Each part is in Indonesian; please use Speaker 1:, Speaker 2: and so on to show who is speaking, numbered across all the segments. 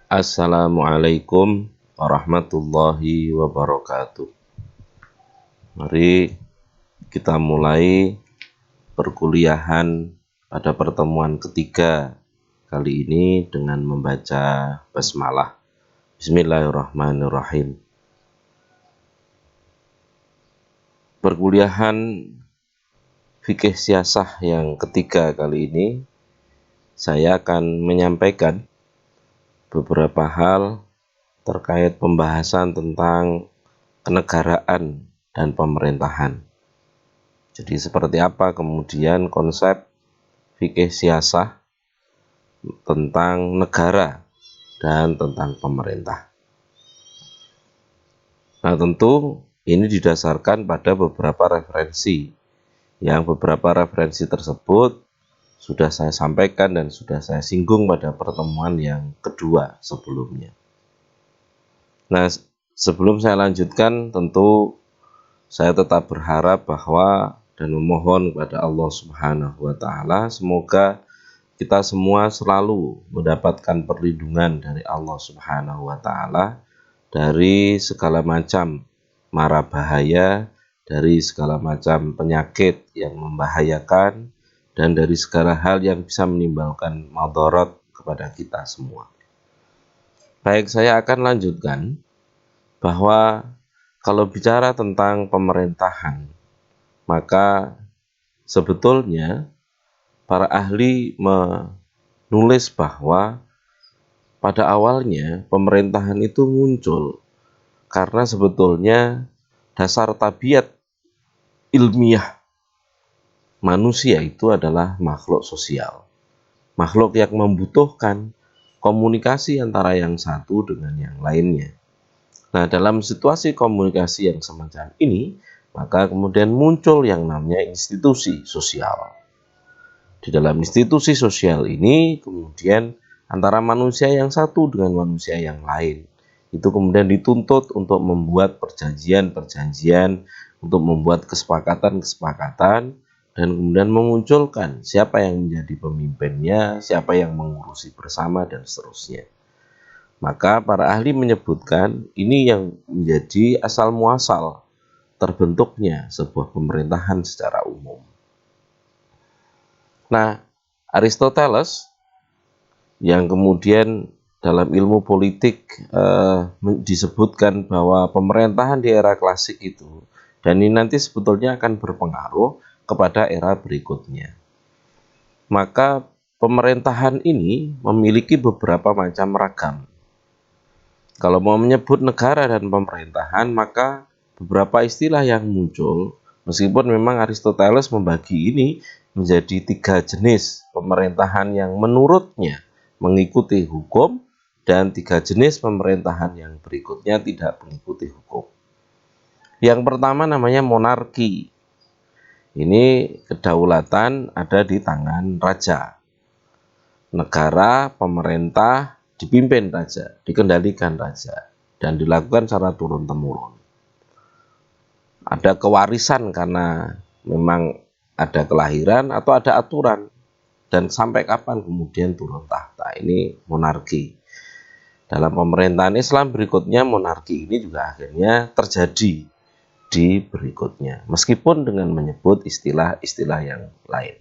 Speaker 1: Assalamualaikum warahmatullahi wabarakatuh. Mari kita mulai perkuliahan pada pertemuan ketiga kali ini dengan membaca basmalah. Bismillahirrahmanirrahim. Perkuliahan fikih siasah yang ketiga kali ini saya akan menyampaikan beberapa hal terkait pembahasan tentang kenegaraan dan pemerintahan. Jadi seperti apa kemudian konsep fikih siasah tentang negara dan tentang pemerintah. Nah, tentu ini didasarkan pada beberapa referensi. Yang beberapa referensi tersebut sudah saya sampaikan dan sudah saya singgung pada pertemuan yang kedua sebelumnya. Nah, sebelum saya lanjutkan, tentu saya tetap berharap bahwa dan memohon kepada Allah Subhanahu wa Ta'ala, semoga kita semua selalu mendapatkan perlindungan dari Allah Subhanahu wa Ta'ala dari segala macam mara bahaya, dari segala macam penyakit yang membahayakan, dan dari segala hal yang bisa menimbulkan madarat kepada kita semua. Baik, saya akan lanjutkan bahwa kalau bicara tentang pemerintahan, maka sebetulnya para ahli menulis bahwa pada awalnya pemerintahan itu muncul karena sebetulnya dasar tabiat ilmiah manusia itu adalah makhluk sosial, makhluk yang membutuhkan komunikasi antara yang satu dengan yang lainnya. Nah, dalam situasi komunikasi yang semacam ini, maka kemudian muncul yang namanya institusi sosial. Di dalam institusi sosial ini, kemudian antara manusia yang satu dengan manusia yang lain, itu kemudian dituntut untuk membuat perjanjian-perjanjian, untuk membuat kesepakatan-kesepakatan, dan kemudian memunculkan siapa yang menjadi pemimpinnya, siapa yang mengurusi bersama, dan seterusnya. Maka para ahli menyebutkan ini yang menjadi asal muasal terbentuknya sebuah pemerintahan secara umum. Nah, Aristoteles yang kemudian dalam ilmu politik disebutkan bahwa pemerintahan di era klasik itu, dan ini nanti sebetulnya akan berpengaruh kepada era berikutnya. Maka pemerintahan ini memiliki beberapa macam ragam. Kalau mau menyebut negara dan pemerintahan, maka beberapa istilah yang muncul, meskipun memang Aristoteles membagi ini menjadi 3 jenis pemerintahan yang menurutnya mengikuti hukum, dan 3 jenis pemerintahan yang berikutnya tidak mengikuti hukum. Yang pertama namanya monarki. Ini kedaulatan ada di tangan raja. Negara, pemerintah dipimpin raja, dikendalikan raja, dan dilakukan secara turun-temurun. Ada kewarisan karena memang ada kelahiran atau ada aturan, dan sampai kapan kemudian turun tahta. Ini monarki. Dalam pemerintahan Islam berikutnya, monarki ini juga akhirnya terjadi di berikutnya, meskipun dengan menyebut istilah-istilah yang lain.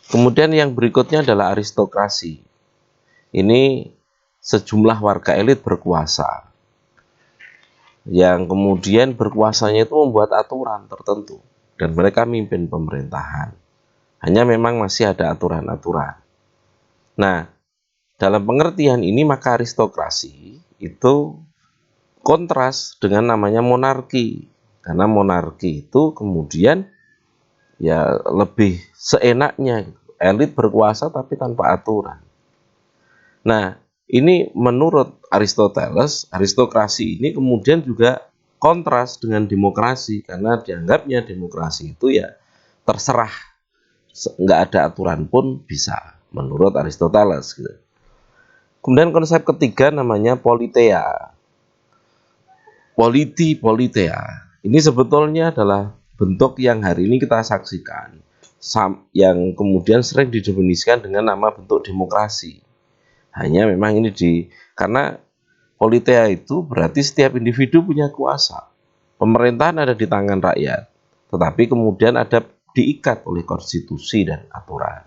Speaker 1: Kemudian yang berikutnya adalah aristokrasi. Ini sejumlah warga elit berkuasa, yang kemudian berkuasanya itu membuat aturan tertentu, dan mereka mimpin pemerintahan. Hanya memang masih ada aturan-aturan. Nah, dalam pengertian ini maka aristokrasi itu kontras dengan namanya monarki. Karena monarki itu kemudian ya lebih seenaknya, elit berkuasa tapi tanpa aturan. Nah, ini menurut Aristoteles, aristokrasi ini kemudian juga kontras dengan demokrasi, karena dianggapnya demokrasi itu ya terserah, nggak ada aturan pun bisa, menurut Aristoteles. Gitu. Kemudian konsep ketiga namanya politeia. Politea. Ini sebetulnya adalah bentuk yang hari ini kita saksikan, yang kemudian sering didefinisikan dengan nama bentuk demokrasi. Hanya memang ini karena politeia itu berarti setiap individu punya kuasa. Pemerintahan ada di tangan rakyat, tetapi kemudian ada diikat oleh konstitusi dan aturan.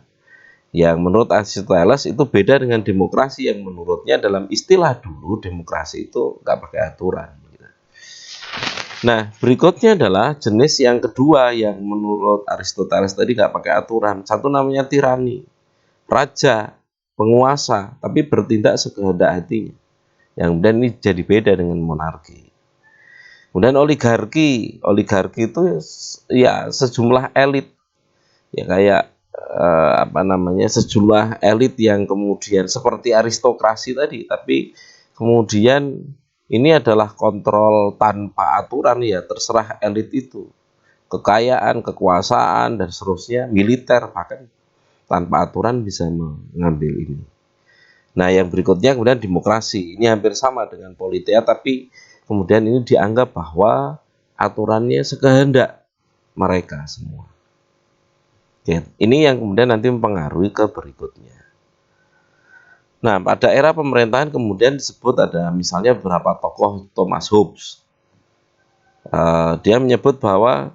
Speaker 1: Yang menurut Aristoteles itu beda dengan demokrasi yang menurutnya dalam istilah dulu demokrasi itu nggak pakai aturan. Nah, berikutnya adalah jenis yang kedua yang menurut Aristoteles tadi nggak pakai aturan. Satu namanya tirani, raja, penguasa, tapi bertindak sekehendak hatinya. Yang kemudian ini jadi beda dengan monarki. Kemudian oligarki itu ya sejumlah elit, ya kayak sejumlah elit yang kemudian seperti aristokrasi tadi, tapi kemudian ini adalah kontrol tanpa aturan, ya terserah elit itu, kekayaan, kekuasaan dan seterusnya, militer bahkan tanpa aturan bisa mengambil ini. Nah, yang berikutnya kemudian demokrasi. Ini hampir sama dengan politeia, tapi kemudian ini dianggap bahwa aturannya sekehendak mereka semua. Oke, ini yang kemudian nanti mempengaruhi ke berikutnya. Nah, pada era pemerintahan kemudian disebut ada misalnya beberapa tokoh, Thomas Hobbes. Dia menyebut bahwa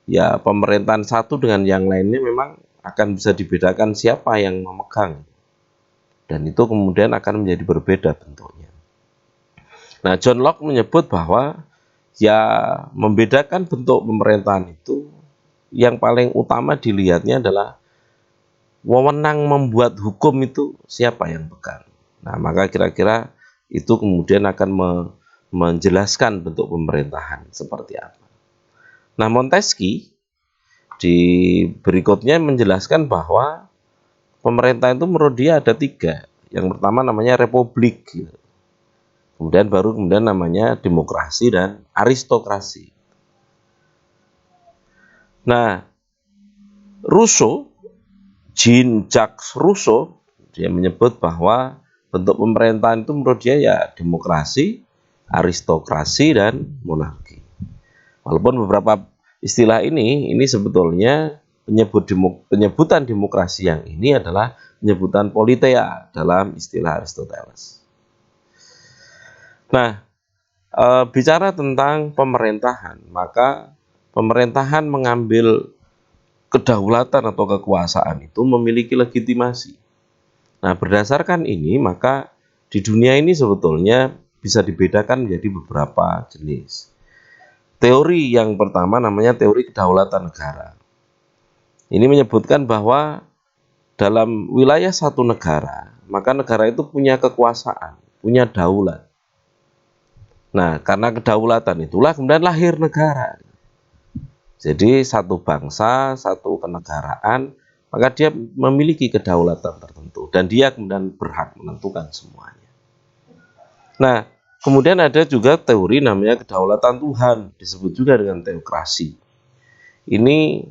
Speaker 1: ya pemerintahan satu dengan yang lainnya memang akan bisa dibedakan siapa yang memegang. Dan itu kemudian akan menjadi berbeda bentuknya. Nah, John Locke menyebut bahwa ya membedakan bentuk pemerintahan itu yang paling utama dilihatnya adalah wewenang membuat hukum itu siapa yang pegang. Nah, maka kira-kira itu kemudian akan menjelaskan bentuk pemerintahan seperti apa. Nah, Montesquieu di berikutnya menjelaskan bahwa pemerintah itu menurut dia ada 3. Yang pertama namanya republik, kemudian namanya demokrasi dan aristokrasi. Nah, Jean-Jacques Rousseau, dia menyebut bahwa bentuk pemerintahan itu menurut dia ya demokrasi, aristokrasi, dan monarki. Walaupun beberapa istilah ini sebetulnya penyebutan demokrasi yang ini adalah penyebutan politeia dalam istilah Aristoteles. Nah, bicara tentang pemerintahan, maka pemerintahan mengambil kedaulatan atau kekuasaan itu memiliki legitimasi. Nah, berdasarkan ini, maka di dunia ini sebetulnya bisa dibedakan menjadi beberapa jenis. Teori yang pertama namanya teori kedaulatan negara. Ini menyebutkan bahwa dalam wilayah satu negara, maka negara itu punya kekuasaan, punya daulat. Nah, karena kedaulatan itulah kemudian lahir negara. Jadi satu bangsa, satu kenegaraan, maka dia memiliki kedaulatan tertentu dan dia kemudian berhak menentukan semuanya. Nah, kemudian ada juga teori namanya kedaulatan Tuhan, disebut juga dengan teokrasi. Ini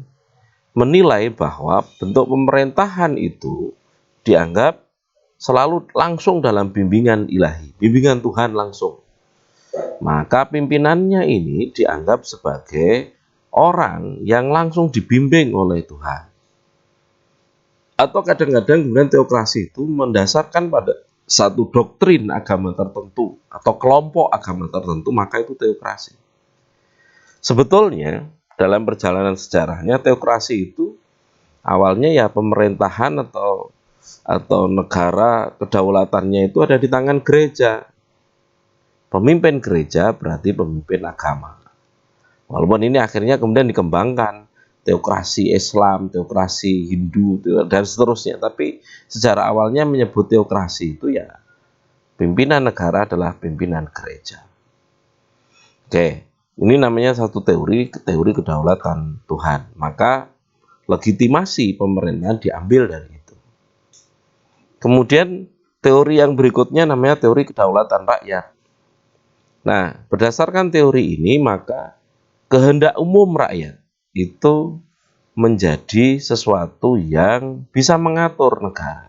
Speaker 1: menilai bahwa bentuk pemerintahan itu dianggap selalu langsung dalam bimbingan ilahi, bimbingan Tuhan langsung. Maka pimpinannya ini dianggap sebagai orang yang langsung dibimbing oleh Tuhan. Atau kadang-kadang kemudian teokrasi itu mendasarkan pada satu doktrin agama tertentu atau kelompok agama tertentu, maka itu teokrasi. Sebetulnya dalam perjalanan sejarahnya teokrasi itu awalnya ya pemerintahan atau negara kedaulatannya itu ada di tangan gereja. Pemimpin gereja berarti pemimpin agama. Walaupun ini akhirnya kemudian dikembangkan teokrasi Islam, teokrasi Hindu dan seterusnya, tapi sejarah awalnya menyebut teokrasi itu ya pimpinan negara adalah pimpinan gereja. Oke, ini namanya satu teori kedaulatan Tuhan. Maka legitimasi pemerintahan diambil dari itu. Kemudian teori yang berikutnya namanya teori kedaulatan rakyat. Nah, berdasarkan teori ini maka kehendak umum rakyat itu menjadi sesuatu yang bisa mengatur negara.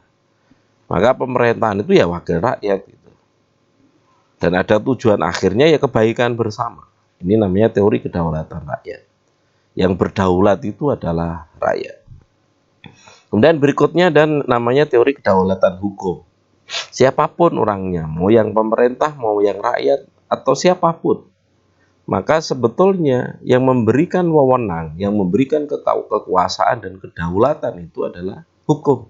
Speaker 1: Maka pemerintahan itu ya wakil rakyat gitu. Dan ada tujuan akhirnya ya kebaikan bersama. Ini namanya teori kedaulatan rakyat. Yang berdaulat itu adalah rakyat. Kemudian berikutnya dan namanya teori kedaulatan hukum. Siapapun orangnya, mau yang pemerintah, mau yang rakyat, atau siapapun. Maka sebetulnya yang memberikan wewenang, yang memberikan kekuasaan dan kedaulatan itu adalah hukum.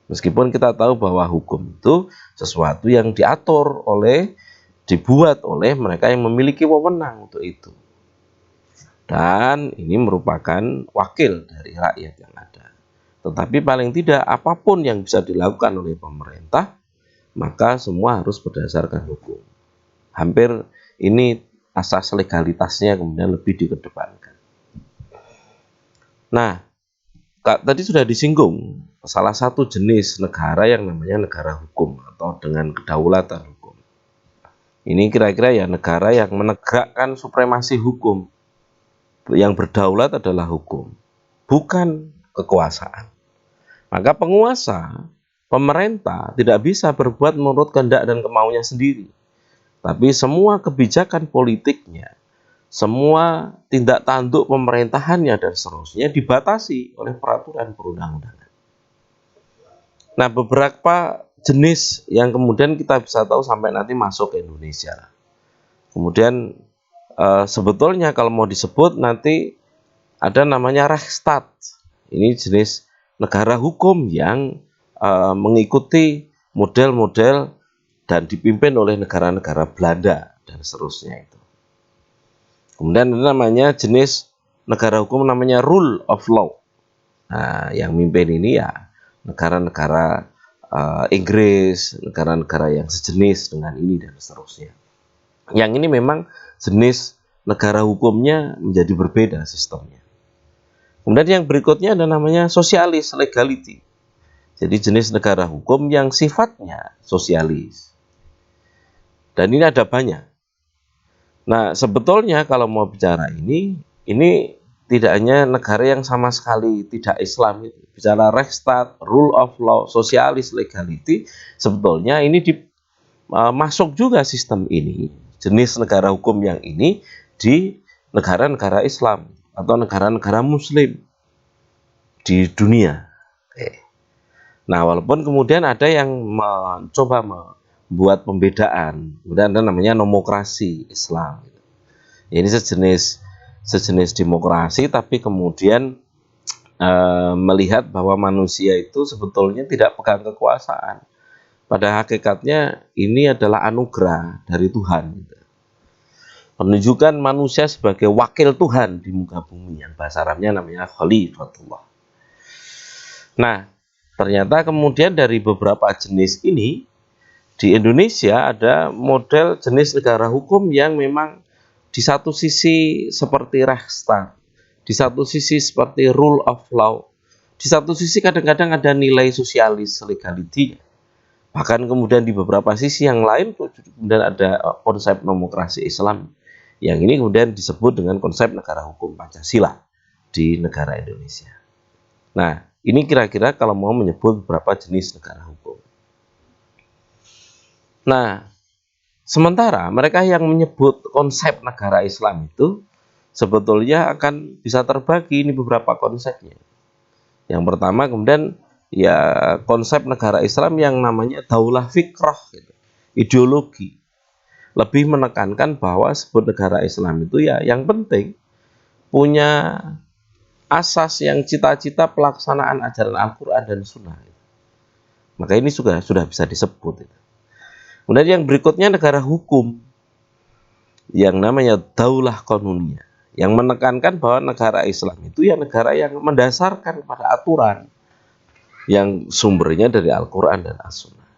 Speaker 1: Meskipun kita tahu bahwa hukum itu sesuatu yang dibuat oleh mereka yang memiliki wewenang untuk itu. Dan ini merupakan wakil dari rakyat yang ada. Tetapi paling tidak apapun yang bisa dilakukan oleh pemerintah, maka semua harus berdasarkan hukum. Hampir ini asas legalitasnya kemudian lebih dikedepankan. Nah, tadi sudah disinggung salah satu jenis negara yang namanya negara hukum atau dengan kedaulatan hukum. Ini kira-kira ya negara yang menegakkan supremasi hukum. Yang berdaulat adalah hukum, bukan kekuasaan. Maka penguasa, pemerintah tidak bisa berbuat menurut kehendak dan kemauannya sendiri. Tapi semua kebijakan politiknya, semua tindak tanduk pemerintahannya dan seterusnya dibatasi oleh peraturan perundang-undangan. Nah, beberapa jenis yang kemudian kita bisa tahu sampai nanti masuk ke Indonesia. Kemudian sebetulnya kalau mau disebut nanti ada namanya Rechtsstaat. Ini jenis negara hukum yang mengikuti model-model dan dipimpin oleh negara-negara Belanda dan seterusnya itu. Kemudian ada namanya jenis negara hukum namanya rule of law. Nah, yang mimpin ini ya negara-negara Inggris, negara-negara yang sejenis dengan ini dan seterusnya. Yang ini memang jenis negara hukumnya menjadi berbeda sistemnya. Kemudian yang berikutnya ada namanya sosialis legality. Jadi jenis negara hukum yang sifatnya sosialis. Dan ini ada banyak. Nah, sebetulnya kalau mau bicara ini tidak hanya negara yang sama sekali tidak Islam itu. Bicara Rechtsstaat, rule of law, sosialis legality, sebetulnya ini masuk juga sistem ini, jenis negara hukum yang ini di negara-negara Islam atau negara-negara Muslim di dunia. Nah, walaupun kemudian ada yang mencoba membuat pembedaan, kemudian ada namanya nomokrasi Islam. Ini sejenis demokrasi, tapi kemudian melihat bahwa manusia itu sebetulnya tidak pegang kekuasaan. Pada hakikatnya ini adalah anugerah dari Tuhan. Menunjukkan manusia sebagai wakil Tuhan di muka bumi, yang bahasa Arabnya namanya khalifatullah. Nah, ternyata kemudian dari beberapa jenis ini, di Indonesia ada model jenis negara hukum yang memang di satu sisi seperti Rechtsstaat, di satu sisi seperti rule of law, di satu sisi kadang-kadang ada nilai sosialis legality. Bahkan kemudian di beberapa sisi yang lain kemudian ada konsep nomokrasi Islam, yang ini kemudian disebut dengan konsep negara hukum Pancasila di negara Indonesia. Nah, ini kira-kira kalau mau menyebut beberapa jenis negara hukum. Nah, sementara mereka yang menyebut konsep negara Islam itu sebetulnya akan bisa terbagi ini beberapa konsepnya. Yang pertama kemudian ya konsep negara Islam yang namanya daulah fikrah, gitu, ideologi. Lebih menekankan bahwa sebuah negara Islam itu ya yang penting punya asas yang cita-cita pelaksanaan ajaran Al-Quran dan Sunnah. Maka ini sudah bisa disebut. Kemudian yang berikutnya negara hukum yang namanya daulah qanuniyah, yang menekankan bahwa negara Islam itu ya negara yang mendasarkan pada aturan yang sumbernya dari Al-Quran dan As-Sunnah.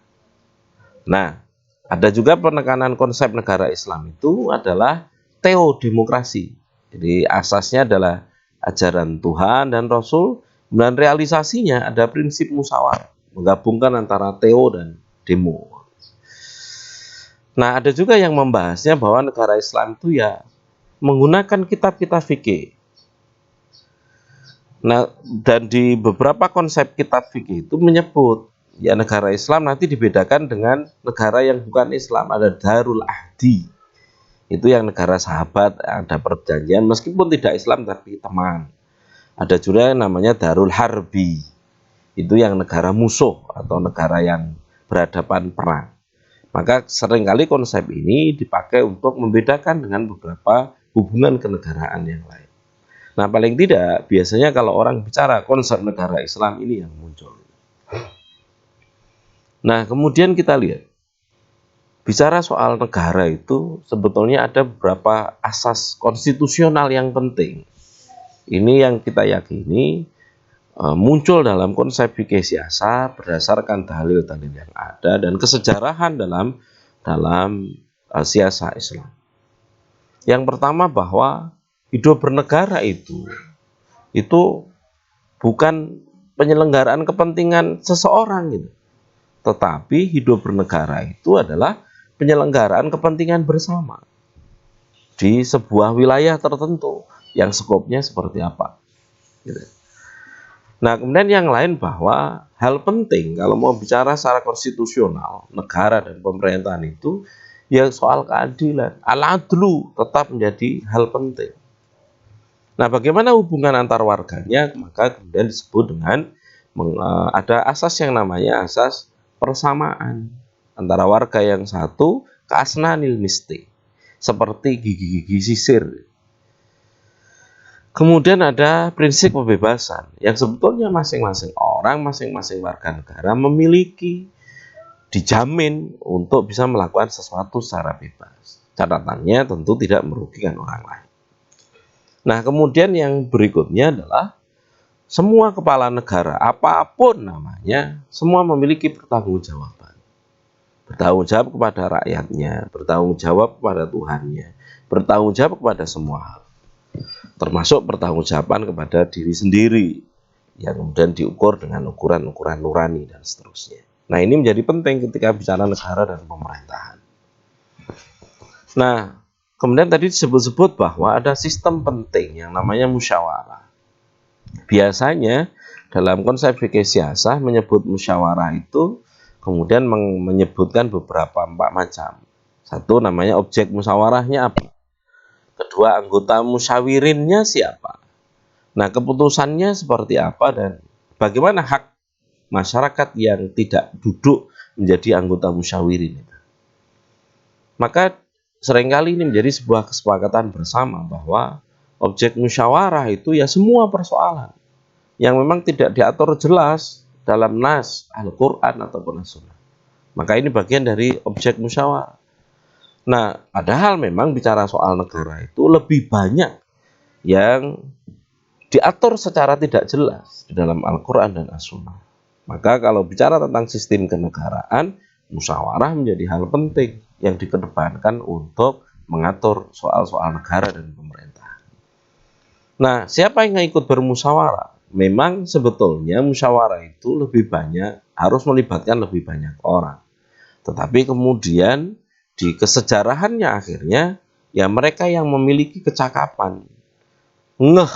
Speaker 1: Nah, ada juga penekanan konsep negara Islam itu adalah teodemokrasi. Jadi asasnya adalah ajaran Tuhan dan Rasul, dan realisasinya ada prinsip musyawarah, menggabungkan antara teo dan demo. Nah, ada juga yang membahasnya bahwa negara Islam itu ya menggunakan kitab-kitab fikih. Nah, dan di beberapa konsep kitab fikih itu menyebut ya negara Islam nanti dibedakan dengan negara yang bukan Islam. Ada Darul Ahdi, itu yang negara sahabat, ada perjanjian meskipun tidak Islam tapi teman. Ada juga yang namanya Darul Harbi, itu yang negara musuh atau negara yang berhadapan perang. Maka seringkali konsep ini dipakai untuk membedakan dengan beberapa hubungan kenegaraan yang lain. Nah, paling tidak biasanya kalau orang bicara konsep negara Islam ini yang muncul. Nah, kemudian kita lihat, bicara soal negara itu sebetulnya ada beberapa asas konstitusional yang penting. Ini yang kita yakini muncul dalam konsep fikih siasah berdasarkan dalil-dalil yang ada dan kesejarahan dalam siasah Islam. Yang pertama bahwa hidup bernegara itu bukan penyelenggaraan kepentingan seseorang gitu. Tetapi hidup bernegara itu adalah penyelenggaraan kepentingan bersama di sebuah wilayah tertentu yang skopnya seperti apa gitu. Nah, kemudian yang lain bahwa hal penting kalau mau bicara secara konstitusional negara dan pemerintahan itu ya soal keadilan. Al-adlu tetap menjadi hal penting. Nah, bagaimana hubungan antar warganya? Maka kemudian disebut dengan ada asas yang namanya asas persamaan antara warga yang satu keasnanil misti, seperti gigi-gigi sisir. Kemudian ada prinsip pembebasan yang sebetulnya masing-masing orang, masing-masing warga negara memiliki, dijamin untuk bisa melakukan sesuatu secara bebas. Catatannya tentu tidak merugikan orang lain. Nah, kemudian yang berikutnya adalah semua kepala negara, apapun namanya, semua memiliki pertanggungjawaban. Bertanggung jawab kepada rakyatnya, bertanggung jawab kepada Tuhannya, bertanggung jawab kepada semua hal. Termasuk pertanggungjawaban kepada diri sendiri yang kemudian diukur dengan ukuran-ukuran nurani dan seterusnya. Nah, ini menjadi penting ketika bicara negara dan pemerintahan. Nah, kemudian tadi disebut-sebut bahwa ada sistem penting yang namanya musyawarah. Biasanya dalam konsep fikih siasah menyebut musyawarah itu kemudian menyebutkan beberapa macam. Satu namanya objek musyawarahnya apa? Kedua, anggota musyawirinnya siapa? Nah, keputusannya seperti apa dan bagaimana hak masyarakat yang tidak duduk menjadi anggota musyawirin? Maka seringkali ini menjadi sebuah kesepakatan bersama bahwa objek musyawarah itu ya semua persoalan yang memang tidak diatur jelas dalam nas Al-Quran ataupun As-Sunnah. Maka ini bagian dari objek musyawarah. Nah, padahal memang bicara soal negara itu lebih banyak yang diatur secara tidak jelas di dalam Al-Quran dan As-Sunnah. Maka kalau bicara tentang sistem kenegaraan, musyawarah menjadi hal penting yang dikedepankan untuk mengatur soal-soal negara dan pemerintah. Nah, siapa yang ikut bermusyawarah? Memang sebetulnya musyawarah itu lebih banyak, harus melibatkan lebih banyak orang. Tetapi kemudian di kesejarahannya akhirnya ya mereka yang memiliki kecakapan ngeh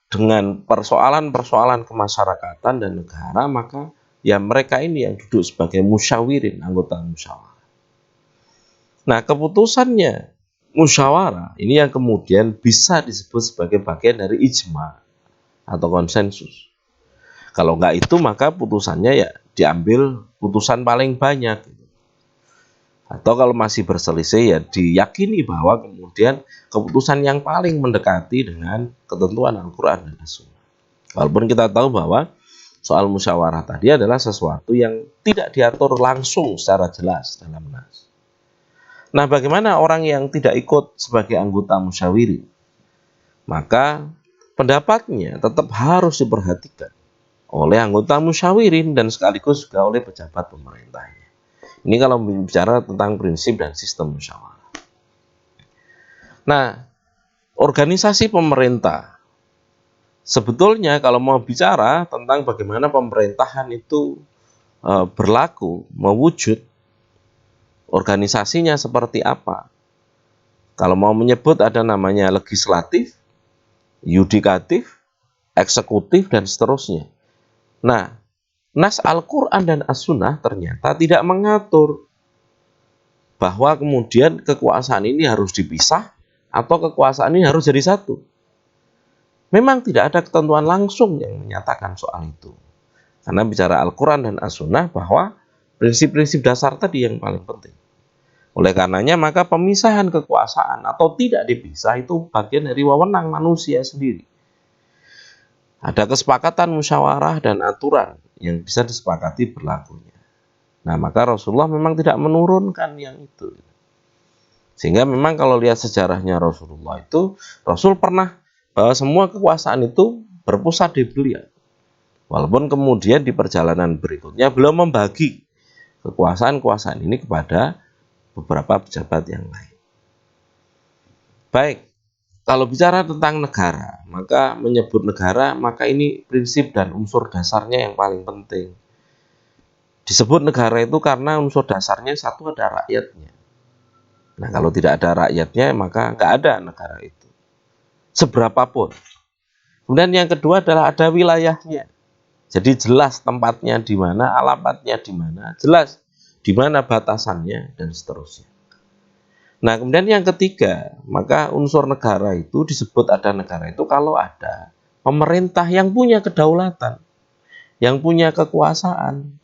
Speaker 1: dengan persoalan-persoalan kemasyarakatan dan negara, maka ya mereka ini yang duduk sebagai musyawirin, anggota musyawarah. Nah, keputusannya musyawarah ini yang kemudian bisa disebut sebagai bagian dari ijma atau konsensus. Kalau enggak itu maka putusannya ya diambil putusan paling banyak. Atau kalau masih berselisih ya diyakini bahwa kemudian keputusan yang paling mendekati dengan ketentuan Al-Quran dan As-Sunnah. Walaupun kita tahu bahwa soal musyawarah tadi adalah sesuatu yang tidak diatur langsung secara jelas dalam nas. Nah, bagaimana orang yang tidak ikut sebagai anggota musyawirin? Maka pendapatnya tetap harus diperhatikan oleh anggota musyawirin dan sekaligus juga oleh pejabat pemerintahnya. Ini kalau bicara tentang prinsip dan sistem musyawarah. Nah, organisasi pemerintah sebetulnya kalau mau bicara tentang bagaimana pemerintahan itu berlaku, mewujud, organisasinya seperti apa. Kalau mau menyebut ada namanya legislatif, yudikatif, eksekutif, dan seterusnya. Nah, nas Al-Quran dan As-Sunnah ternyata tidak mengatur bahwa kemudian kekuasaan ini harus dipisah atau kekuasaan ini harus jadi satu. Memang tidak ada ketentuan langsung yang menyatakan soal itu. Karena bicara Al-Quran dan As-Sunnah bahwa Prinsip-prinsip dasar tadi yang paling penting. Oleh karenanya maka pemisahan kekuasaan atau tidak dipisah itu bagian dari wewenang manusia sendiri. Ada kesepakatan musyawarah dan aturan yang bisa disepakati berlakunya. Nah, maka Rasulullah memang tidak menurunkan yang itu. Sehingga memang kalau lihat sejarahnya Rasulullah itu, Rasul pernah bahwa semua kekuasaan itu berpusat di beliau. Walaupun kemudian di perjalanan berikutnya beliau membagi kekuasaan-kekuasaan ini kepada beberapa pejabat yang lain. Baik, kalau bicara tentang negara, maka menyebut negara, maka ini prinsip dan unsur dasarnya yang paling penting. Disebut negara itu karena unsur dasarnya satu ada rakyatnya. Nah, kalau tidak ada rakyatnya, maka nggak ada negara itu. Seberapapun. Kemudian yang kedua adalah ada wilayahnya. Jadi jelas tempatnya di mana, alamatnya di mana, jelas di mana batasannya, dan seterusnya. Nah, kemudian yang ketiga, maka unsur negara itu disebut ada negara itu kalau ada pemerintah yang punya kedaulatan, yang punya kekuasaan.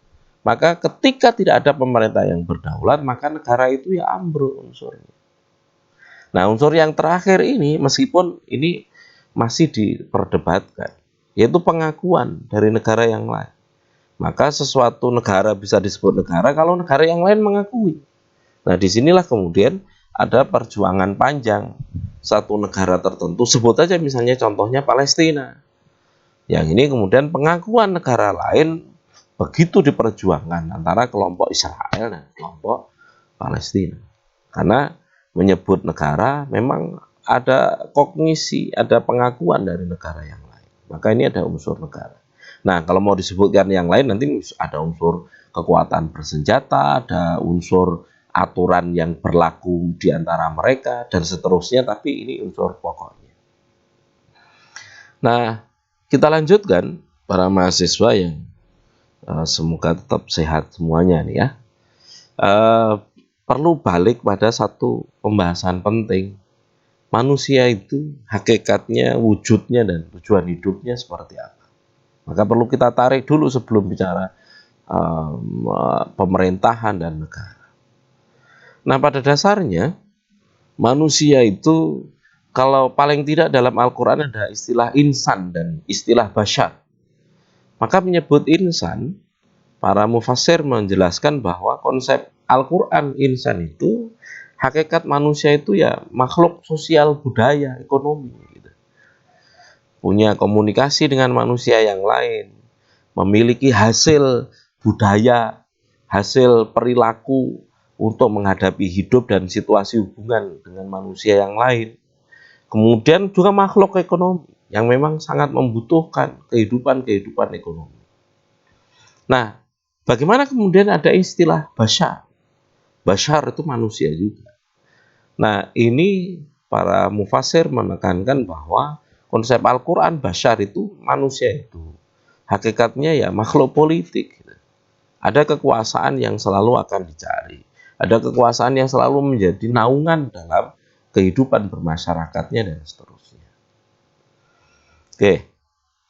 Speaker 1: Maka ketika tidak ada pemerintah yang berdaulat, maka negara itu ya ambruk unsurnya. Nah, unsur yang terakhir ini, meskipun ini masih diperdebatkan, yaitu pengakuan dari negara yang lain. Maka sesuatu negara bisa disebut negara kalau negara yang lain mengakui. Nah, disinilah kemudian ada perjuangan panjang satu negara tertentu, sebut aja misalnya contohnya Palestina. Yang ini kemudian pengakuan negara lain begitu diperjuangkan antara kelompok Israel dan kelompok Palestina. Karena menyebut negara memang ada kognisi, ada pengakuan dari negara yang lain. Maka ini ada unsur negara. Nah, kalau mau disebutkan yang lain nanti ada unsur kekuatan bersenjata, ada unsur aturan yang berlaku di antara mereka, dan seterusnya, tapi ini unsur pokoknya. Nah, kita lanjutkan para mahasiswa yang semoga tetap sehat semuanya nih ya. Perlu balik pada satu pembahasan penting. Manusia itu hakikatnya, wujudnya, dan tujuan hidupnya seperti apa. Maka perlu kita tarik dulu sebelum bicara pemerintahan dan negara. Nah, pada dasarnya manusia itu kalau paling tidak dalam Al-Quran ada istilah insan dan istilah bashar. Maka menyebut insan, para mufassir menjelaskan bahwa konsep Al-Quran insan itu hakikat manusia itu ya makhluk sosial, budaya, ekonomi gitu. Punya komunikasi dengan manusia yang lain, memiliki hasil budaya, hasil perilaku untuk menghadapi hidup dan situasi hubungan dengan manusia yang lain. Kemudian juga makhluk ekonomi yang memang sangat membutuhkan kehidupan ekonomi. Nah, bagaimana kemudian ada istilah bashar? Bashar itu manusia juga. Nah, ini para mufassir menekankan bahwa konsep Al-Quran bashar itu manusia itu hakikatnya ya makhluk politik. Ada kekuasaan yang selalu akan dicari. Ada kekuasaan yang selalu menjadi naungan dalam kehidupan bermasyarakatnya dan seterusnya. Oke.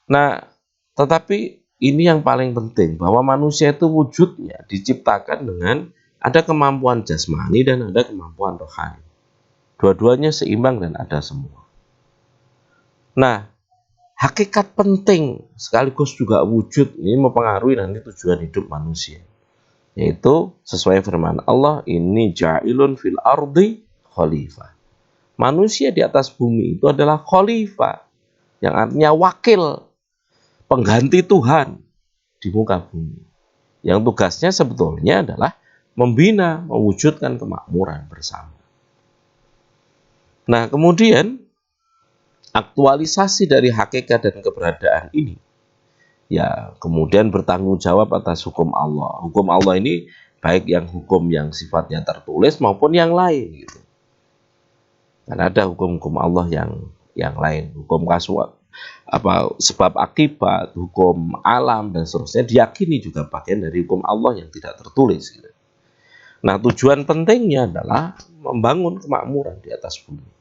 Speaker 1: Nah, tetapi ini yang paling penting, bahwa manusia itu wujudnya diciptakan dengan ada kemampuan jasmani dan ada kemampuan rohani. Dua-duanya seimbang dan ada semua. Nah, hakikat penting sekaligus juga wujud ini mempengaruhi nanti tujuan hidup manusia. Yaitu sesuai firman Allah, ini ja'ilun fil ardi khalifah. Manusia di atas bumi itu adalah khalifah, yang artinya wakil, pengganti Tuhan di muka bumi. Yang tugasnya sebetulnya adalah membina, mewujudkan kemakmuran bersama. Nah, kemudian aktualisasi dari hakikat dan keberadaan ini ya kemudian bertanggung jawab atas hukum Allah. Hukum Allah ini baik yang hukum yang sifatnya tertulis maupun yang lain gitu. Dan ada hukum-hukum Allah yang lain, hukum kasual, sebab akibat, hukum alam dan seterusnya diyakini juga bagian dari hukum Allah yang tidak tertulis gitu. Nah, tujuan pentingnya adalah membangun kemakmuran di atas bumi.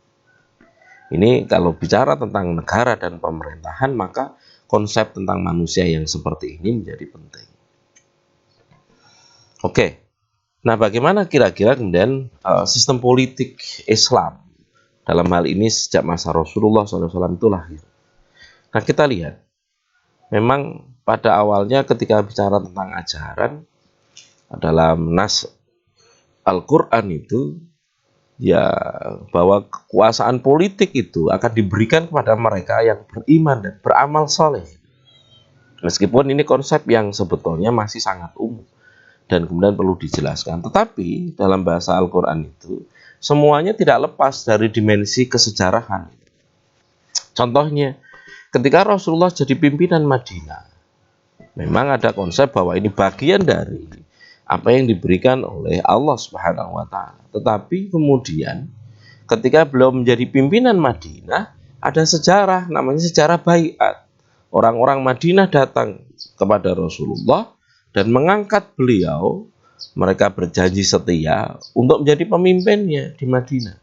Speaker 1: Ini kalau bicara tentang negara dan pemerintahan, maka konsep tentang manusia yang seperti ini menjadi penting. Oke, nah bagaimana kira-kira kemudian sistem politik Islam dalam hal ini sejak masa Rasulullah SAW itu lahir? Nah kita lihat, memang pada awalnya ketika bicara tentang ajaran dalam nas Al-Quran itu, ya bahwa kekuasaan politik itu akan diberikan kepada mereka yang beriman dan beramal soleh. Meskipun ini konsep yang sebetulnya masih sangat umum dan kemudian perlu dijelaskan. Tetapi dalam bahasa Al-Quran itu semuanya tidak lepas dari dimensi kesejarahan. Contohnya, ketika Rasulullah jadi pimpinan Madinah, memang ada konsep bahwa ini bagian dari apa yang diberikan oleh Allah Subhanahu wa taala. Tetapi kemudian ketika beliau menjadi pimpinan Madinah, ada sejarah namanya sejarah baiat. Orang-orang Madinah datang kepada Rasulullah dan mengangkat beliau, mereka berjanji setia untuk menjadi pemimpinnya di Madinah.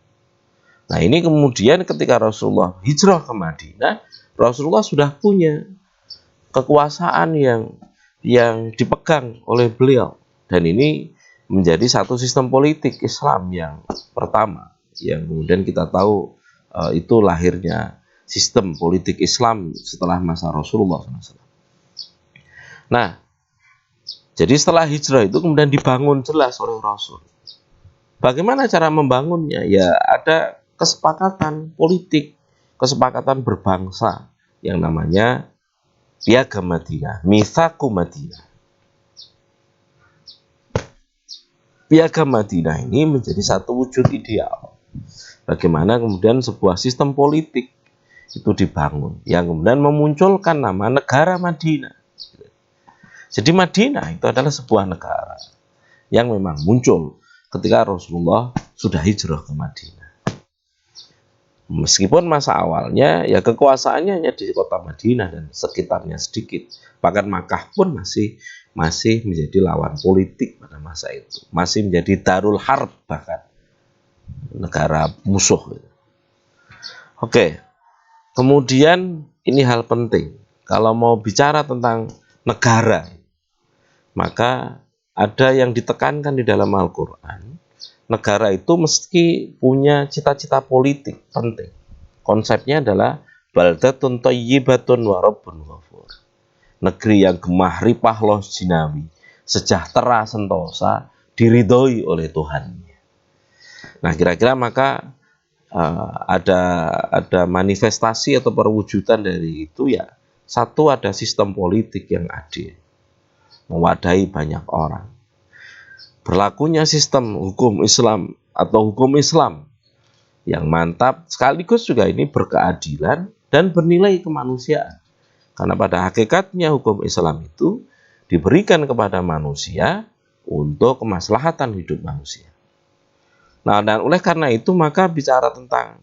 Speaker 1: Nah ini kemudian ketika Rasulullah hijrah ke Madinah, Rasulullah sudah punya kekuasaan yang dipegang oleh beliau. Dan ini menjadi satu sistem politik Islam yang pertama, yang kemudian kita tahu itu lahirnya sistem politik Islam setelah masa Rasulullah SAW. Nah, jadi setelah hijrah itu kemudian dibangun jelas oleh Rasul. Bagaimana cara membangunnya? Ya ada kesepakatan politik, kesepakatan berbangsa yang namanya Piagam Madinah, Mitsaku Madinah. Piagam Madinah ini menjadi satu wujud ideal bagaimana kemudian sebuah sistem politik itu dibangun yang kemudian memunculkan nama negara Madinah. Jadi Madinah itu adalah sebuah negara yang memang muncul ketika Rasulullah sudah hijrah ke Madinah. Meskipun masa awalnya ya kekuasaannya hanya di kota Madinah dan sekitarnya sedikit. Bahkan Makkah pun masih menjadi lawan politik pada masa itu. Masih menjadi darul harb, bahkan negara musuh. Oke, kemudian ini hal penting. Kalau mau bicara tentang negara, maka ada yang ditekankan di dalam Al-Quran. Negara itu mesti punya cita-cita politik penting. Konsepnya adalah baldatun thayyibatun wa rabbun ghafur. Negeri yang gemah ripah loh jinawi, sejahtera sentosa, diridhoi oleh Tuhannya. Nah, kira-kira maka ada manifestasi atau perwujudan dari itu ya. Satu, ada sistem politik yang adil, mewadahi banyak orang. Berlakunya sistem hukum Islam atau hukum Islam yang mantap, sekaligus juga ini berkeadilan dan bernilai kemanusiaan. Karena pada hakikatnya hukum Islam itu diberikan kepada manusia untuk kemaslahatan hidup manusia. Nah, dan oleh karena itu maka bicara tentang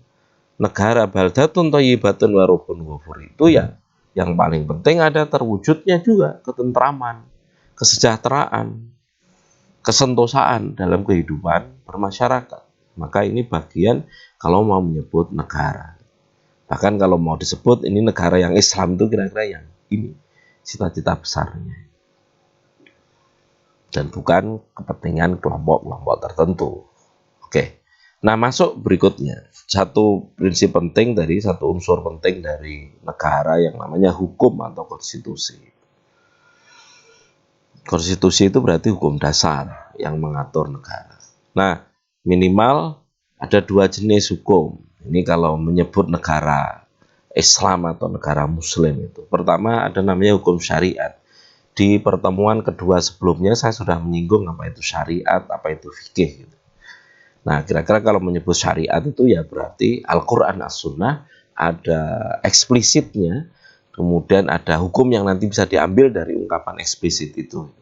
Speaker 1: negara baldatun thayyibatun wa rabbun ghafur itu ya yang paling penting ada terwujudnya juga ketentraman, kesejahteraan, kesentosaan dalam kehidupan bermasyarakat. Maka ini bagian kalau mau menyebut negara. Bahkan kalau mau disebut ini negara yang Islam itu kira-kira yang ini cita-cita besarnya. Dan bukan kepentingan kelompok-kelompok tertentu. Oke. Nah, masuk berikutnya. Satu prinsip penting dari satu unsur penting dari negara yang namanya hukum atau konstitusi. Konstitusi itu berarti hukum dasar yang mengatur negara. Nah, minimal ada dua jenis hukum. Ini kalau menyebut negara Islam atau negara Muslim itu. Pertama ada namanya hukum syariat. Di pertemuan kedua sebelumnya saya sudah menyinggung apa itu syariat, apa itu fikih. Gitu. Nah, kira-kira kalau menyebut syariat itu ya berarti Al-Quran As-Sunnah ada eksplisitnya. Kemudian ada hukum yang nanti bisa diambil dari ungkapan eksplisit itu.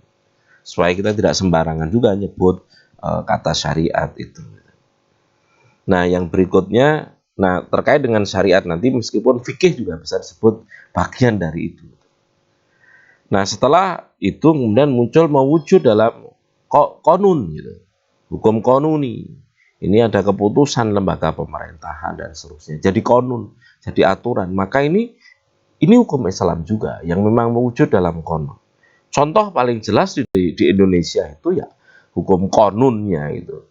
Speaker 1: Supaya kita tidak sembarangan juga nyebut kata syariat itu. Nah, yang berikutnya, terkait dengan syariat nanti meskipun fikih juga bisa disebut bagian dari itu. Nah, setelah itu kemudian muncul mewujud dalam konun gitu. Hukum konuni. Ini ada keputusan lembaga pemerintahan dan seterusnya. Jadi konun, jadi aturan. Maka ini hukum Islam juga yang memang mewujud dalam konun. Contoh paling jelas di Indonesia itu ya hukum konunnya gitu.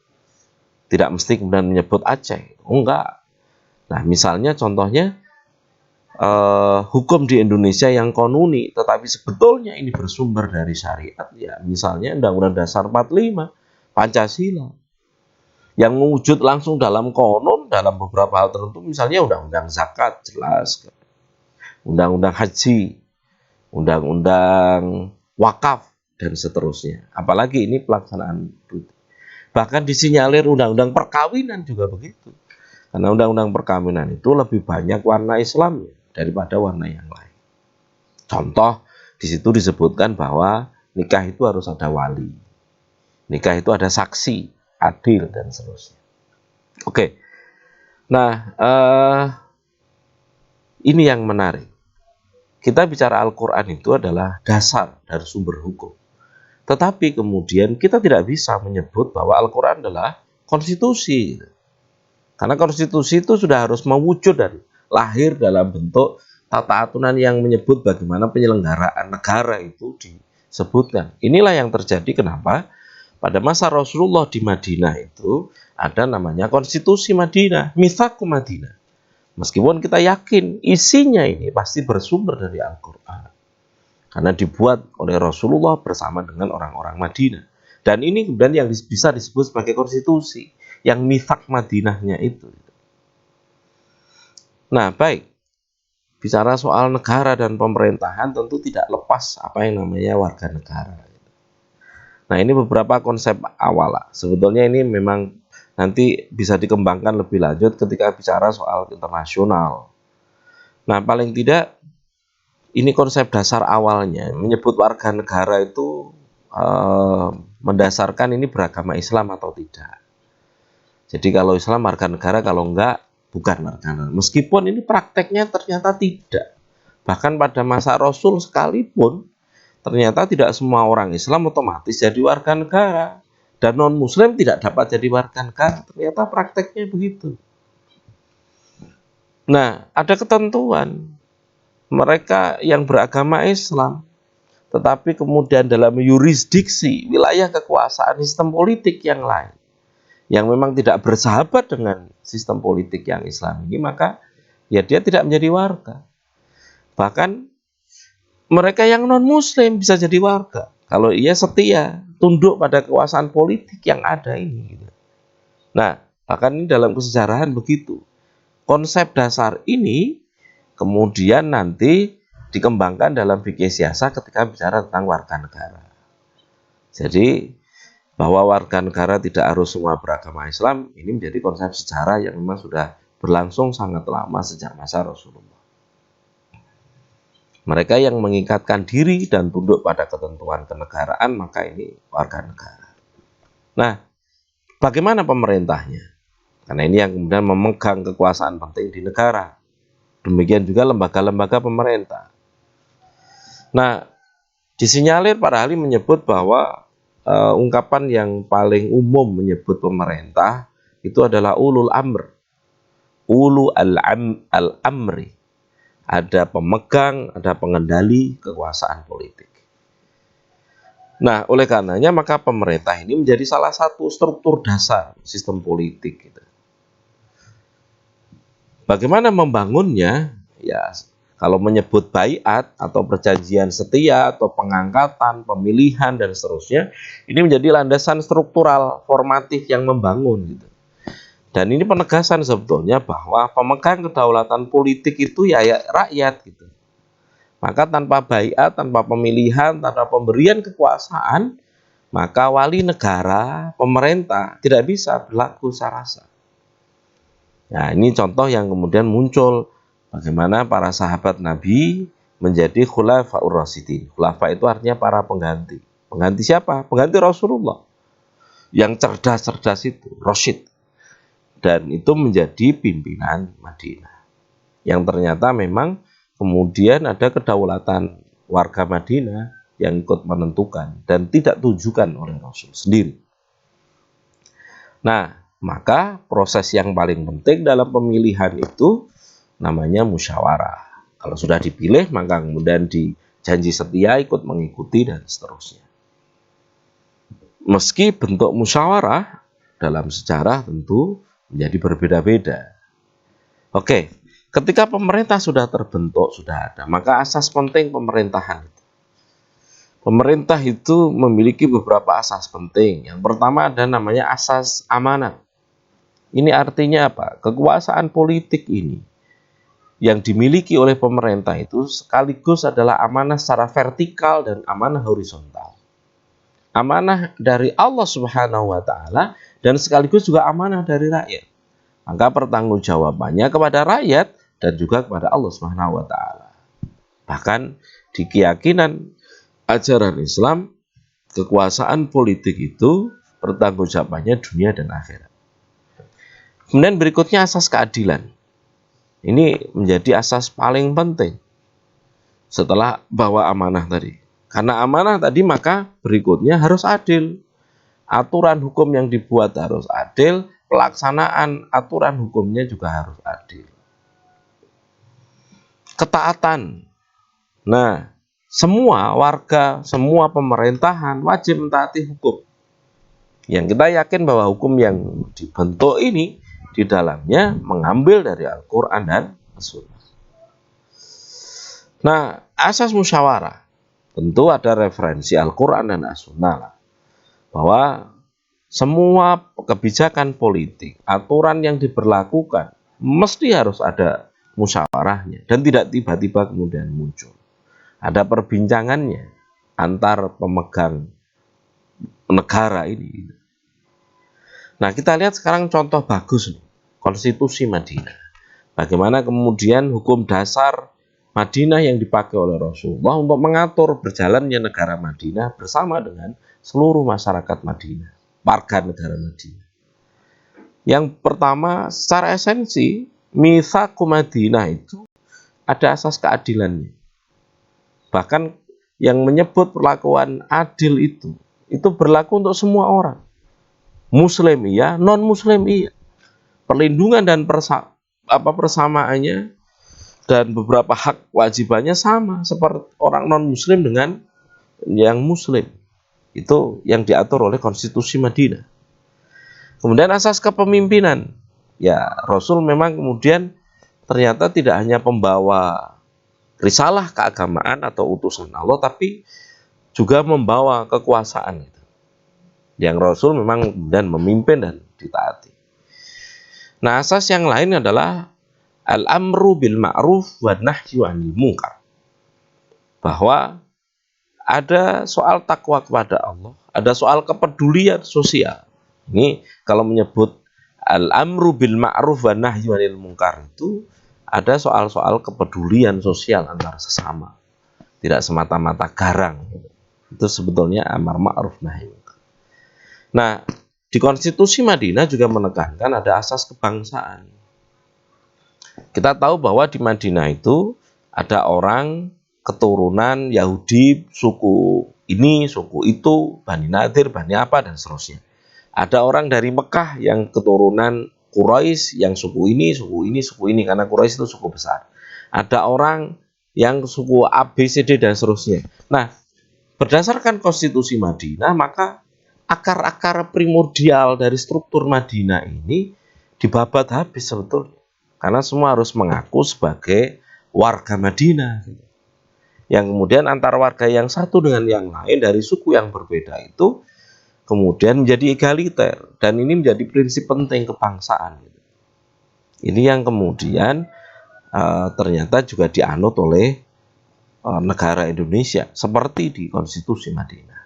Speaker 1: Tidak mesti kemudian menyebut Aceh. Oh, enggak. Nah, misalnya contohnya hukum di Indonesia yang konuni, tetapi sebetulnya ini bersumber dari syariat, ya misalnya Undang-Undang Dasar 45, Pancasila, yang mewujud langsung dalam konun dalam beberapa hal tertentu, misalnya Undang-Undang Zakat, jelas, Undang-Undang Haji, Undang-Undang Wakaf, dan seterusnya. Apalagi ini pelaksanaan. Bahkan disinyalir Undang-Undang Perkawinan juga begitu. Karena Undang-Undang Perkawinan itu lebih banyak warna Islamnya daripada warna yang lain. Contoh, di situ disebutkan bahwa nikah itu harus ada wali. Nikah itu ada saksi, adil, dan seterusnya. Oke. Nah, ini yang menarik. Kita bicara Al-Quran itu adalah dasar dari sumber hukum. Tetapi kemudian kita tidak bisa menyebut bahwa Al-Quran adalah konstitusi. Karena konstitusi itu sudah harus mewujud dan lahir dalam bentuk tata aturan yang menyebut bagaimana penyelenggaraan negara itu disebutkan. Inilah yang terjadi kenapa pada masa Rasulullah di Madinah itu ada namanya konstitusi Madinah, Mitsaqu Madinah. Meskipun kita yakin isinya ini pasti bersumber dari Al-Quran. Karena dibuat oleh Rasulullah bersama dengan orang-orang Madinah. Dan ini kemudian yang bisa disebut sebagai konstitusi. Yang mitsaq Madinahnya itu. Nah, baik. Bicara soal negara dan pemerintahan tentu tidak lepas apa yang namanya warga negara. Nah, ini beberapa konsep awal lah. Sebetulnya ini memang nanti bisa dikembangkan lebih lanjut ketika bicara soal internasional. Nah, paling tidak ini konsep dasar awalnya, menyebut warga negara itu mendasarkan ini beragama Islam atau tidak. Jadi kalau Islam warga negara, kalau enggak bukan warga negara. Meskipun ini prakteknya ternyata tidak. Bahkan pada masa Rasul sekalipun, ternyata tidak semua orang Islam otomatis jadi warga negara. Dan non-Muslim tidak dapat jadi warga negara. Ternyata prakteknya begitu. Nah, ada ketentuan. Mereka yang beragama Islam, tetapi kemudian dalam yurisdiksi wilayah kekuasaan sistem politik yang lain, yang memang tidak bersahabat dengan sistem politik yang Islam ini, maka ya dia tidak menjadi warga. Bahkan mereka yang non-Muslim bisa jadi warga kalau ia setia, tunduk pada kekuasaan politik yang ada ini. Nah, bahkan ini dalam kesejarahan begitu. Konsep dasar ini kemudian nanti dikembangkan dalam fikih siasa ketika bicara tentang warga negara. Jadi bahwa warga negara tidak harus semua beragama Islam, ini menjadi konsep sejarah yang memang sudah berlangsung sangat lama sejak masa Rasulullah. Mereka yang mengikatkan diri dan tunduk pada ketentuan kenegaraan, maka ini warga negara. Nah, bagaimana pemerintahnya? Karena ini yang kemudian memegang kekuasaan penting di negara. Demikian juga lembaga-lembaga pemerintah. Nah, disinyalir para ahli menyebut bahwa ungkapan yang paling umum menyebut pemerintah itu adalah ulul amr. Ulu al-amri. Ada pemegang, ada pengendali kekuasaan politik. Nah, oleh karenanya maka pemerintah ini menjadi salah satu struktur dasar sistem politik. Gitu. Bagaimana membangunnya? Ya, kalau menyebut baiat atau perjanjian setia atau pengangkatan, pemilihan dan seterusnya, ini menjadi landasan struktural formatif yang membangun gitu. Dan ini penegasan sebetulnya bahwa pemegang kedaulatan politik itu ya rakyat gitu. Maka tanpa baiat, tanpa pemilihan, tanpa pemberian kekuasaan, maka wali negara, pemerintah tidak bisa berlaku secara sah. Nah, ini contoh yang kemudian muncul bagaimana para sahabat Nabi menjadi khulafaur rasyidin. Khulafa itu artinya para pengganti. Pengganti siapa? Pengganti Rasulullah. Yang cerdas-cerdas itu, rasyid. Dan itu menjadi pimpinan Madinah. Yang ternyata memang kemudian ada kedaulatan warga Madinah yang ikut menentukan dan tidak tujukan oleh Rasul sendiri. Nah, maka proses yang paling penting dalam pemilihan itu namanya musyawarah. Kalau sudah dipilih, maka kemudian dijanji setia ikut mengikuti dan seterusnya. Meski bentuk musyawarah dalam sejarah tentu menjadi berbeda-beda. Oke, ketika pemerintah sudah terbentuk, sudah ada, maka asas penting pemerintahan. Pemerintah itu memiliki beberapa asas penting. Yang pertama ada namanya asas amanah. Ini artinya apa? Kekuasaan politik ini yang dimiliki oleh pemerintah itu sekaligus adalah amanah secara vertikal dan amanah horizontal. Amanah dari Allah Subhanahu wa taala dan sekaligus juga amanah dari rakyat. Maka pertanggungjawabannya kepada rakyat dan juga kepada Allah Subhanahu wa taala. Bahkan di keyakinan ajaran Islam, kekuasaan politik itu pertanggungjawabannya dunia dan akhirat. Kemudian berikutnya asas keadilan. Ini menjadi asas paling penting setelah bawa amanah tadi. Karena amanah tadi maka berikutnya harus adil. Aturan hukum yang dibuat harus adil, pelaksanaan aturan hukumnya juga harus adil. Ketaatan. Nah, semua warga, semua pemerintahan wajib mentaati hukum. Yang kita yakin bahwa hukum yang dibentuk ini di dalamnya mengambil dari Al-Quran dan As-Sunnah. Nah, asas musyawarah tentu ada referensi Al-Quran dan As-Sunnah bahwa semua kebijakan politik, aturan yang diberlakukan mesti harus ada musyawarahnya dan tidak tiba-tiba kemudian muncul. Ada perbincangannya antar pemegang negara ini. Nah, kita lihat sekarang contoh bagus nih, Konstitusi Madinah. Bagaimana kemudian hukum dasar Madinah yang dipakai oleh Rasulullah untuk mengatur berjalannya negara Madinah bersama dengan seluruh masyarakat Madinah, warga negara Madinah. Yang pertama, secara esensi, Mitsaqu Madinah itu ada asas keadilannya. Bahkan yang menyebut perlakuan adil itu berlaku untuk semua orang. Muslim iya, non-muslim iya. Perlindungan dan persamaannya dan beberapa hak wajibannya sama seperti orang non-muslim dengan yang muslim. Itu yang diatur oleh Konstitusi Madinah. Kemudian asas kepemimpinan. Ya, Rasul memang kemudian ternyata tidak hanya pembawa risalah keagamaan atau utusan Allah, tapi juga membawa kekuasaan. Yang Rasul memang kemudian memimpin dan ditaati. Nah, asas yang lain adalah al-amru bil ma'ruf wa nahyu 'anil munkar. Bahwa ada soal takwa kepada Allah, ada soal kepedulian sosial. Ini kalau menyebut al-amru bil ma'ruf wa nahyu 'anil munkar itu ada soal-soal kepedulian sosial antar sesama. Tidak semata-mata garang. Itu sebetulnya amar ma'ruf nahi munkar. Nah, di Konstitusi Madinah juga menekankan ada asas kebangsaan. Kita tahu bahwa di Madinah itu ada orang keturunan Yahudi, suku ini, suku itu, Bani Nadir, Bani apa, dan seterusnya. Ada orang dari Mekah yang keturunan Quraisy, yang suku ini, suku ini, suku ini, karena Quraisy itu suku besar. Ada orang yang suku A, B, C, D, dan seterusnya. Nah, berdasarkan Konstitusi Madinah, maka akar-akar primordial dari struktur Madinah ini dibabat habis sebetulnya. Karena semua harus mengaku sebagai warga Madinah. Yang kemudian antar warga yang satu dengan yang lain dari suku yang berbeda itu kemudian menjadi egaliter. Dan ini menjadi prinsip penting kebangsaan. Ini yang kemudian ternyata juga dianut oleh negara Indonesia seperti di Konstitusi Madinah.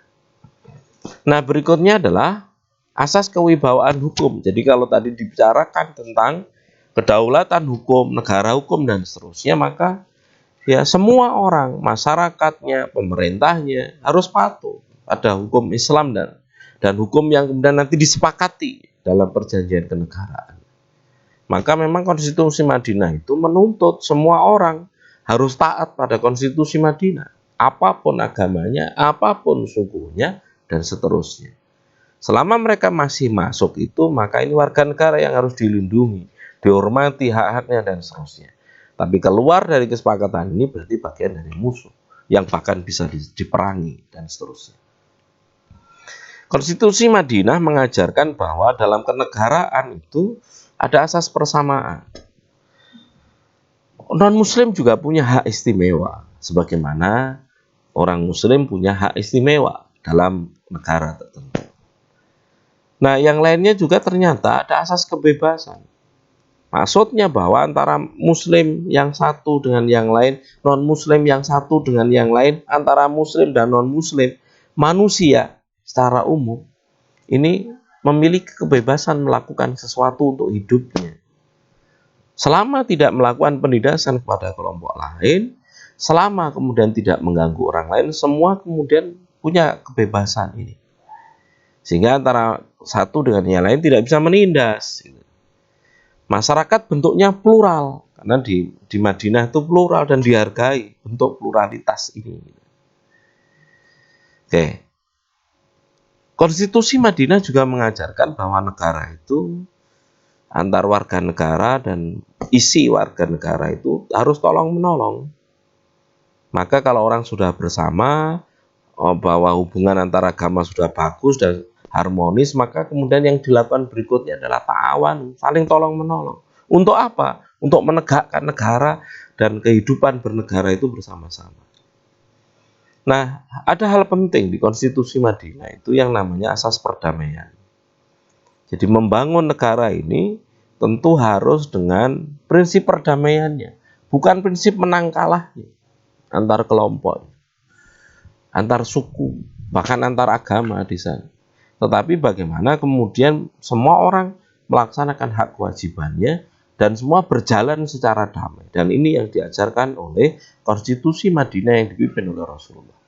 Speaker 1: Nah, berikutnya adalah asas kewibawaan hukum. Jadi kalau tadi dibicarakan tentang kedaulatan hukum, negara hukum, dan seterusnya, maka ya semua orang, masyarakatnya, pemerintahnya harus patuh pada hukum Islam dan hukum yang kemudian nanti disepakati dalam perjanjian kenegaraan. Maka memang Konstitusi Madinah itu menuntut semua orang harus taat pada Konstitusi Madinah, apapun agamanya, apapun sukunya, dan seterusnya. Selama mereka masih masuk itu, maka ini warga negara yang harus dilindungi, dihormati hak-haknya, dan seterusnya. Tapi keluar dari kesepakatan ini berarti bagian dari musuh, yang bahkan bisa diperangi, dan seterusnya. Konstitusi Madinah mengajarkan bahwa dalam kenegaraan itu ada asas persamaan. Non-Muslim juga punya hak istimewa, sebagaimana orang Muslim punya hak istimewa dalam negara tertentu. Nah, yang lainnya juga ternyata ada asas kebebasan. Maksudnya bahwa antara Muslim yang satu dengan yang lain, non-Muslim yang satu dengan yang lain, antara Muslim dan non-Muslim, manusia secara umum, ini memiliki kebebasan melakukan sesuatu untuk hidupnya. Selama tidak melakukan penindasan kepada kelompok lain, selama kemudian tidak mengganggu orang lain, semua kemudian punya kebebasan ini. Sehingga antara satu dengan yang lain tidak bisa menindas. Masyarakat bentuknya plural, karena di Madinah itu plural dan dihargai bentuk pluralitas ini. Oke. Konstitusi Madinah juga mengajarkan bahwa negara itu antar warga negara dan isi warga negara itu harus tolong menolong. Maka kalau orang sudah bersama, bahwa hubungan antar agama sudah bagus dan harmonis, maka kemudian yang dilakukan berikutnya adalah ta'awan, saling tolong menolong. Untuk apa? Untuk menegakkan negara dan kehidupan bernegara itu bersama-sama. Nah, ada hal penting di Konstitusi Madinah itu yang namanya asas perdamaian. Jadi membangun negara ini tentu harus dengan prinsip perdamaiannya, bukan prinsip menang kalahnya antar kelompok, antar suku, bahkan antar agama di sana. Tetapi bagaimana kemudian semua orang melaksanakan hak kewajibannya dan semua berjalan secara damai. Dan ini yang diajarkan oleh Konstitusi Madinah yang dipimpin oleh Rasulullah.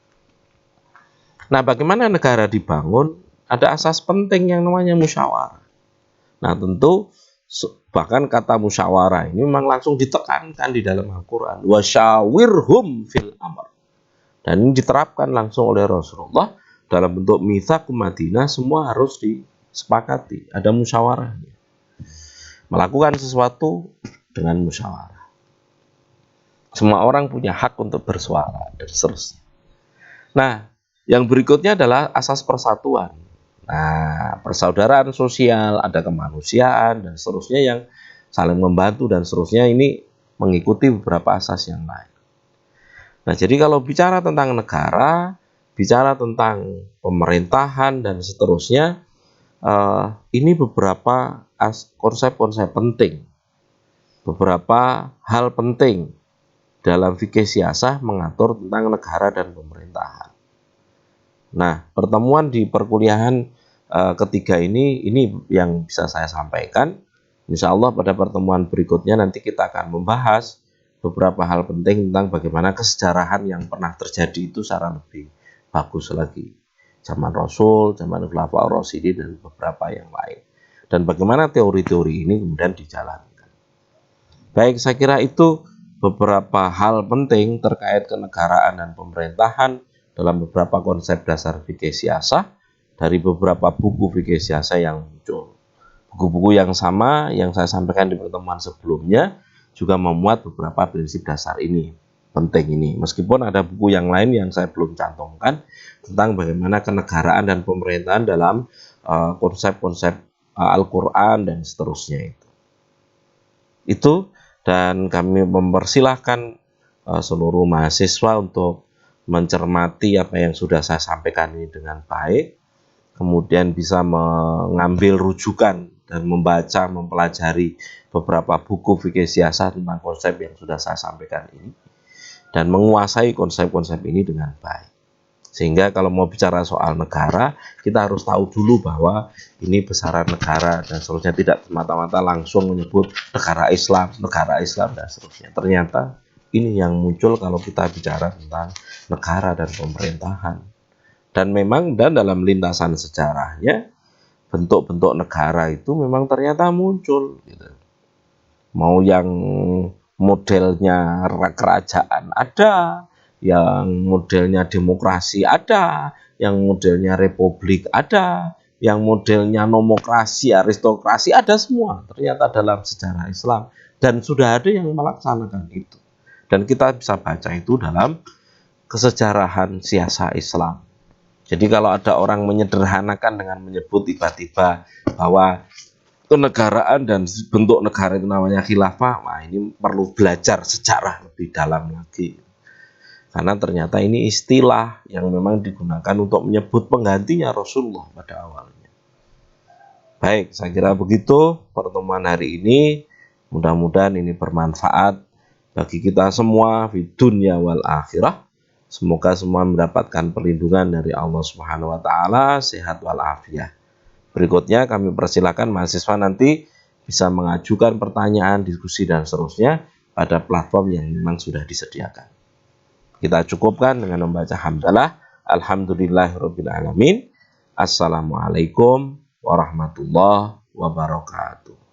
Speaker 1: Nah, bagaimana negara dibangun? Ada asas penting yang namanya musyawarah. Nah, tentu bahkan kata musyawarah ini memang langsung ditekankan di dalam Al-Quran. Wasyawirhum fil amr. Dan ini diterapkan langsung oleh Rasulullah dalam bentuk mitsaq Madinah, semua harus disepakati, ada musyawarahnya. Melakukan sesuatu dengan musyawarah. Semua orang punya hak untuk bersuara dan seterusnya. Nah, yang berikutnya adalah asas persatuan. Nah, persaudaraan sosial, ada kemanusiaan dan seterusnya yang saling membantu dan seterusnya, ini mengikuti beberapa asas yang lain. Nah, jadi kalau bicara tentang negara, bicara tentang pemerintahan dan seterusnya, ini beberapa konsep-konsep penting, beberapa hal penting dalam fikih siasah mengatur tentang negara dan pemerintahan. Nah, pertemuan di perkuliahan ketiga ini yang bisa saya sampaikan. Insya Allah pada pertemuan berikutnya nanti kita akan membahas beberapa hal penting tentang bagaimana kesejarahan yang pernah terjadi itu secara lebih bagus lagi. Zaman Rasul, zaman Khulafaur Rasyidin dan beberapa yang lain. Dan bagaimana teori-teori ini kemudian dijalankan. Baik, saya kira itu beberapa hal penting terkait kenegaraan dan pemerintahan dalam beberapa konsep dasar fikih siasah dari beberapa buku fikih siasah yang muncul. Buku-buku yang sama yang saya sampaikan di pertemuan sebelumnya juga memuat beberapa prinsip dasar ini, penting ini. Meskipun ada buku yang lain yang saya belum cantumkan tentang bagaimana kenegaraan dan pemerintahan dalam konsep-konsep Al-Quran dan seterusnya itu. Itu, dan kami mempersilahkan seluruh mahasiswa untuk mencermati apa yang sudah saya sampaikan ini dengan baik, kemudian bisa mengambil rujukan dan membaca, mempelajari beberapa buku fikih siasah tentang konsep yang sudah saya sampaikan ini, dan menguasai konsep-konsep ini dengan baik. Sehingga kalau mau bicara soal negara, kita harus tahu dulu bahwa ini besaran negara dan seterusnya, tidak semata-mata langsung menyebut negara Islam dan seterusnya. Ternyata ini yang muncul kalau kita bicara tentang negara dan pemerintahan. Dan memang dalam lintasan sejarahnya, bentuk-bentuk negara itu memang ternyata muncul. Gitu. Mau yang modelnya kerajaan ada, yang modelnya demokrasi ada, yang modelnya republik ada, yang modelnya nomokrasi, aristokrasi ada, semua ternyata dalam sejarah Islam. Dan sudah ada yang melaksanakan itu. Dan kita bisa baca itu dalam kesejarahan siasah Islam. Jadi kalau ada orang menyederhanakan dengan menyebut tiba-tiba bahwa kenegaraan dan bentuk negara itu namanya khilafah, wah ini perlu belajar sejarah lebih dalam lagi. Karena ternyata ini istilah yang memang digunakan untuk menyebut penggantinya Rasulullah pada awalnya. Baik, saya kira begitu pertemuan hari ini. Mudah-mudahan ini bermanfaat bagi kita semua di dunia wal akhirah. Semoga semua mendapatkan perlindungan dari Allah Subhanahu wa taala, sehat walafiat. Berikutnya kami persilakan mahasiswa nanti bisa mengajukan pertanyaan, diskusi dan seterusnya pada platform yang memang sudah disediakan. Kita cukupkan dengan membaca hamdalah. Alhamdulillahirabbil alamin. Assalamualaikum warahmatullahi wabarakatuh.